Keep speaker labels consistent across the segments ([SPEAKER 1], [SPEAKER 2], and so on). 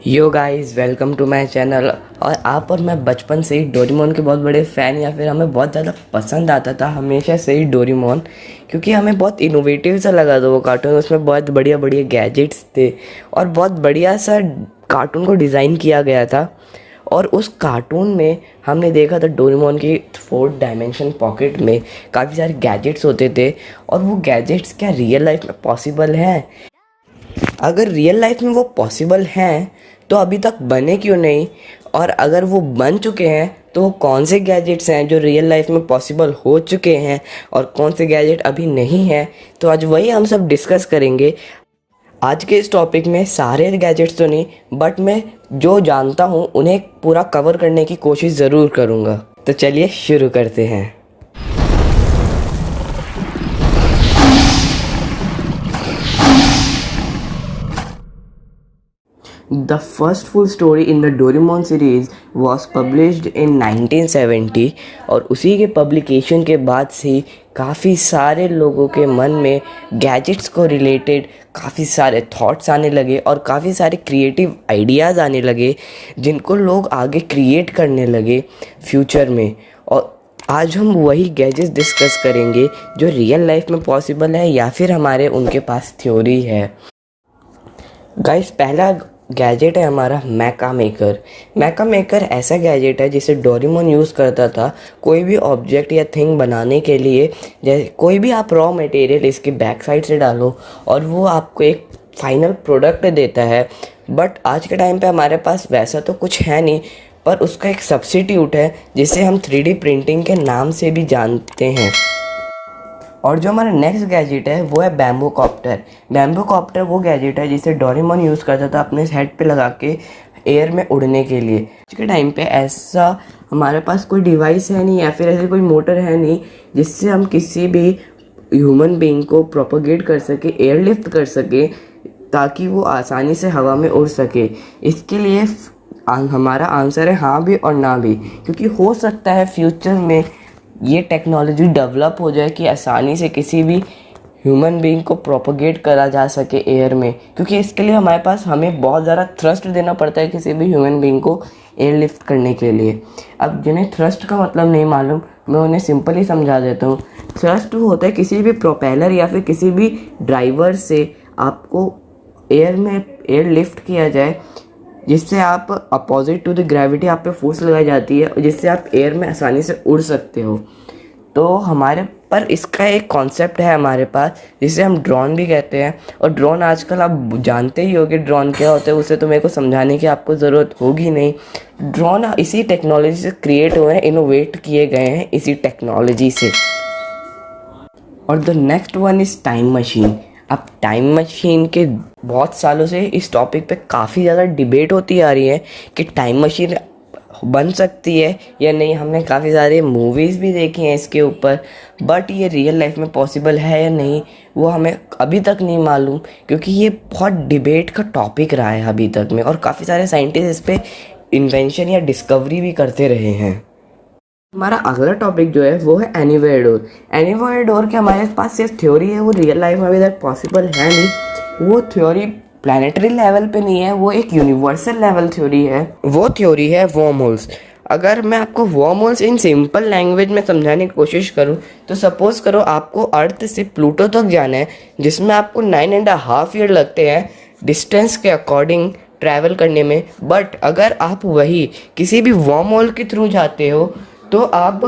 [SPEAKER 1] Yo guys, welcome to my channel. और आप और मैं बचपन से ही डोरेमोन के बहुत बड़े फ़ैन, या फिर हमें बहुत ज़्यादा पसंद आता था हमेशा से ही डोरेमोन, क्योंकि हमें बहुत इनोवेटिव सा लगा था वो कार्टून। उसमें बहुत बढ़िया बढ़िया गैजेट्स थे और बहुत बढ़िया सा कार्टून को डिज़ाइन किया गया था। और उस कार्टून में हमने देखा था डोरेमोन की 4 डायमेंशन पॉकेट में काफ़ी सारे गैजेट्स होते थे। और वो गैजेट्स क्या रियल लाइफ में पॉसिबल हैं? अगर रियल लाइफ में वो पॉसिबल हैं तो अभी तक बने क्यों नहीं? और अगर वो बन चुके हैं तो वो कौन से गैजेट्स हैं जो रियल लाइफ में पॉसिबल हो चुके हैं और कौन से गैजेट अभी नहीं हैं? तो आज वही हम सब डिस्कस करेंगे। आज के इस टॉपिक में सारे गैजेट्स तो नहीं, बट मैं जो जानता हूँ उन्हें पूरा कवर करने की कोशिश ज़रूर करूँगा। तो चलिए शुरू करते हैं। The first full story in the Doraemon series was published in 1970, और उसी के पब्लिकेशन के बाद से काफ़ी सारे लोगों के मन में गैजेट्स को रिलेटेड काफ़ी सारे थॉट्स आने लगे और काफ़ी सारे क्रिएटिव आइडियाज़ आने लगे, जिनको लोग आगे क्रिएट करने लगे फ्यूचर में। और आज हम वही गैजेट्स डिस्कस करेंगे जो रियल लाइफ में पॉसिबल है या फिर हमारे उनके पास थ्योरी है। गाइस, पहला गैजेट है हमारा मैका मेकर। मैका मेकर ऐसा गैजेट है जिसे डोरेमोन यूज़ करता था कोई भी ऑब्जेक्ट या थिंग बनाने के लिए। जैसे कोई भी आप रॉ मटेरियल इसकी बैक साइड से डालो और वो आपको एक फाइनल प्रोडक्ट देता है। बट आज के टाइम पे हमारे पास वैसा तो कुछ है नहीं, पर उसका एक सब्स्टिट्यूट है जिसे हम 3D प्रिंटिंग के नाम से भी जानते हैं। और जो हमारा नेक्स्ट गैजेट है वो है बैम्बू कॉप्टर। बैम्बू कॉप्टर वो गैजेट है जिसे डोरेमोन यूज़ करता था अपने हेड पे लगा के एयर में उड़ने के लिए। आज के टाइम पे ऐसा हमारे पास कोई डिवाइस है नहीं, या फिर ऐसे कोई मोटर है नहीं जिससे हम किसी भी ह्यूमन बीइंग को प्रोपोगेट कर सके, एयरलिफ्ट कर सके, ताकि वो आसानी से हवा में उड़ सके। इसके लिए हमारा आंसर है हाँ भी और ना भी, क्योंकि हो सकता है फ्यूचर में ये टेक्नोलॉजी डेवलप हो जाए कि आसानी से किसी भी ह्यूमन बीइंग को प्रोपोगेट करा जा सके एयर में। क्योंकि इसके लिए हमें बहुत ज़्यादा थ्रस्ट देना पड़ता है किसी भी ह्यूमन बीइंग को एयरलिफ्ट करने के लिए। अब जिन्हें थ्रस्ट का मतलब नहीं मालूम, मैं उन्हें सिंपली समझा देता हूँ। थ्रस्ट होता है किसी भी प्रोपेलर या फिर किसी भी ड्राइवर से आपको एयर में एयरलिफ्ट किया जाए, जिससे आप अपोजिट टू द ग्रेविटी आप पे फोर्स लगाई जाती है, जिससे आप एयर में आसानी से उड़ सकते हो। तो हमारे पर इसका एक कॉन्सेप्ट है हमारे पास जिसे हम ड्रोन भी कहते हैं। और ड्रोन आजकल आप जानते ही होगे ड्रोन क्या होता है, उसे तो मेरे को समझाने की आपको ज़रूरत होगी नहीं। ड्रोन इसी टेक्नोलॉजी से क्रिएट हुए हैं, इनोवेट किए गए हैं इसी टेक्नोलॉजी से। और the next one is time machine. अब टाइम मशीन के बहुत सालों से इस टॉपिक पे काफ़ी ज़्यादा डिबेट होती आ रही है कि टाइम मशीन बन सकती है या नहीं। हमने काफ़ी सारे मूवीज़ भी देखी हैं इसके ऊपर, बट ये रियल लाइफ में पॉसिबल है या नहीं वो हमें अभी तक नहीं मालूम, क्योंकि ये बहुत डिबेट का टॉपिक रहा है अभी तक में। और काफ़ी सारे साइंटिस्ट इस पर इन्वेंशन या डिस्कवरी भी करते रहे हैं। हमारा अगला टॉपिक जो है वो है एनीवेयर डोर। एनीवेयर डोर के हमारे पास सिर्फ थ्योरी है, वो रियल लाइफ में अभी तक पॉसिबल है नहीं। वो थ्योरी प्लानिटरी लेवल पे नहीं है, वो एक यूनिवर्सल लेवल थ्योरी है। वो थ्योरी है वर्म होल्स। अगर मैं आपको worm holes in simple language में समझाने की कोशिश करूं तो सपोज करो आपको अर्थ से प्लूटो तक जाना है, जिसमें आपको 9.5 ईयर लगते हैं डिस्टेंस के अकॉर्डिंग ट्रैवल करने में। बट अगर आप वही किसी भी वर्म होल के थ्रू जाते हो तो आप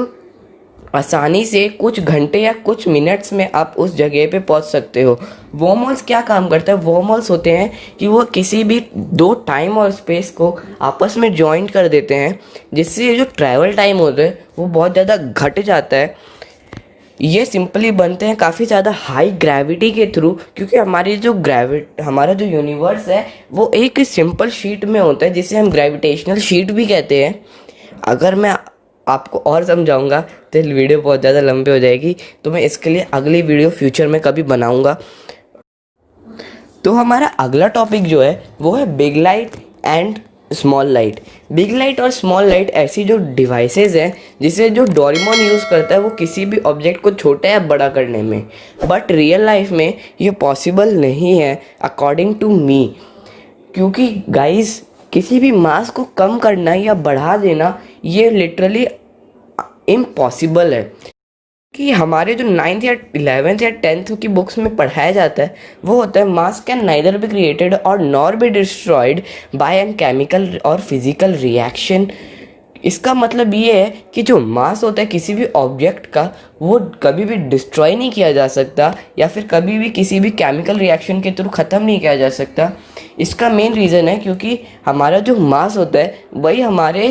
[SPEAKER 1] आसानी से कुछ घंटे या कुछ मिनट्स में आप उस जगह पे पहुंच सकते हो। वर्म होल्स क्या काम करता है? वर्म होल्स होते हैं कि वो किसी भी दो टाइम और स्पेस को आपस में जॉइन कर देते हैं, जिससे जो ट्रैवल टाइम होता है वो बहुत ज़्यादा घट जाता है। ये सिंपली बनते हैं काफ़ी ज़्यादा हाई ग्रेविटी के थ्रू, क्योंकि हमारा जो यूनिवर्स है वो एक सिंपल शीट में होता है जिसे हम ग्रेविटेशनल शीट भी कहते हैं। अगर मैं आपको और समझाऊंगा तो वीडियो बहुत ज़्यादा लंबी हो जाएगी, तो मैं इसके लिए अगली वीडियो फ्यूचर में कभी बनाऊंगा। तो हमारा अगला टॉपिक जो है वो है big light and small light. Big light और स्मॉल लाइट ऐसी जो डिवाइसेस हैं जिसे जो डोरेमोन यूज़ करता है वो किसी भी ऑब्जेक्ट को छोटा या बड़ा करने में, बट रियल लाइफ में ये पॉसिबल नहीं है अकॉर्डिंग टू मी। क्योंकि गाइस किसी भी मास को कम करना या बढ़ा देना ये लिटरली इम्पॉसिबल है। कि हमारे जो 9th या 11th या 10th की बुक्स में पढ़ाया जाता है वो होता है mass can neither be created और nor be destroyed by an chemical और फिजिकल रिएक्शन। इसका मतलब ये है कि जो मास होता है किसी भी ऑब्जेक्ट का वो कभी भी डिस्ट्रॉय नहीं किया जा सकता या फिर कभी भी किसी भी केमिकल रिएक्शन के थ्रू ख़त्म नहीं किया जा सकता। इसका मेन रीज़न है क्योंकि हमारा जो मास होता है वही हमारे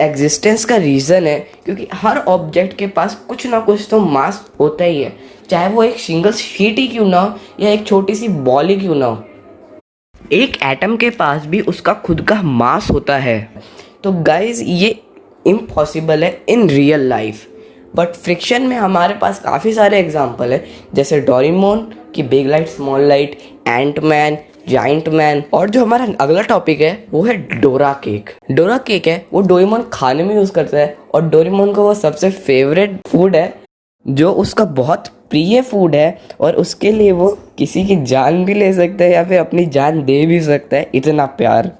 [SPEAKER 1] एग्जिस्टेंस का रीज़न है, क्योंकि हर ऑब्जेक्ट के पास कुछ ना कुछ तो मास होता ही है, चाहे वो एक सिंगल शीट ही क्यों ना हो या एक छोटी सी बॉल ही क्यों ना हो। एक एटम के पास भी उसका खुद का मास होता है। तो गाइज ये इम्पॉसिबल है in real life, but friction में हमारे पास काफ़ी सारे एग्जाम्पल है, जैसे डोरेमोन की big light small light, Ant Man, giant man. और जो हमारा अगला टॉपिक है वो है डोरा केक। डोरा केक है वो डोरेमोन खाने में यूज़ करता है और डोरेमोन का वो सबसे फेवरेट फूड है, जो उसका बहुत प्रिय फूड है और उसके लिए वो किसी की जान भी ले सकता है या फिर अपनी जान दे भी सकता है, इतना प्यार।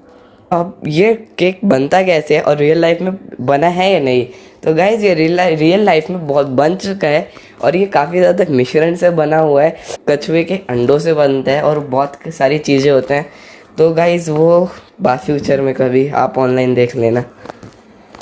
[SPEAKER 1] अब ये केक बनता कैसे है और रियल लाइफ में बना है या नहीं, तो गाइज ये रियल लाइफ में बहुत बन चुका है और ये काफ़ी ज़्यादा मिश्रण से बना हुआ है, कछुए के अंडों से बनता है और बहुत सारी चीज़ें होते हैं। तो गाइज वो फ्यूचर में कभी आप ऑनलाइन देख लेना।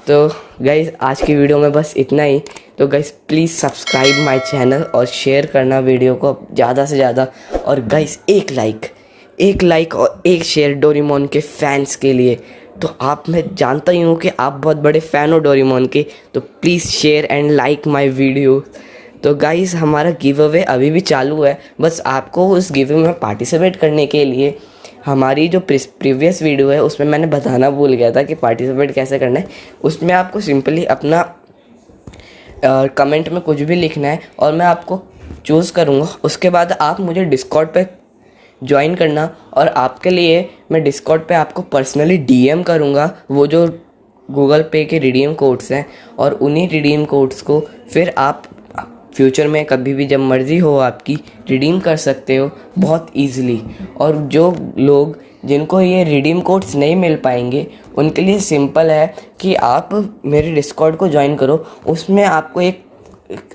[SPEAKER 1] तो गाइज आज की वीडियो में बस इतना ही। तो guys please subscribe my channel और शेयर करना वीडियो को ज़्यादा से ज़्यादा। और गाइज एक लाइक और एक शेयर डोरेमोन के फैंस के लिए। तो आप, मैं जानता ही हूँ कि आप बहुत बड़े फ़ैन हो डोरेमोन के, तो please share and like my video. तो गाइज़ हमारा गिव अवे अभी भी चालू है, बस आपको उस गिव अवे में पार्टिसिपेट करने के लिए हमारी जो प्रीवियस वीडियो है उसमें मैंने बताना भूल गया था कि पार्टिसिपेट कैसे करना है। उसमें आपको सिंपली अपना कमेंट में कुछ भी लिखना है और मैं आपको चूज़ करूँगा। उसके बाद आप मुझे डिस्कॉर्ड पे ज्वाइन करना और आपके लिए मैं डिस्कॉर्ड पे आपको पर्सनली डीएम करूँगा वो जो गूगल पे के रिडीम कोड्स हैं, और उन्हीं रिडीम कोड्स को फिर आप फ्यूचर में कभी भी जब मर्ज़ी हो आपकी रिडीम कर सकते हो बहुत ईज़िली। और जो लोग जिनको ये रिडीम कोड्स नहीं मिल पाएंगे उनके लिए सिंपल है कि आप मेरे डिस्कॉर्ड को ज्वाइन करो। उसमें आपको एक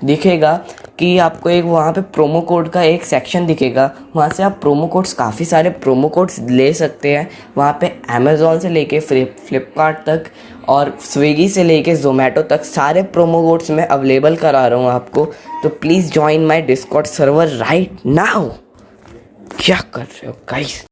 [SPEAKER 1] दिखेगा कि आपको एक वहाँ पे प्रोमो कोड का एक सेक्शन दिखेगा, वहाँ से आप प्रोमो कोड्स, काफ़ी सारे प्रोमो कोड्स ले सकते हैं। वहाँ पे अमेज़ॉन से लेके फ्लिपकार्ट तक और स्विगी से लेके ज़ोमैटो तक सारे प्रोमो कोड्स मैं अवेलेबल करा रहा हूँ आपको। तो please join my Discord server right now. क्या कर रहे हो गाइस?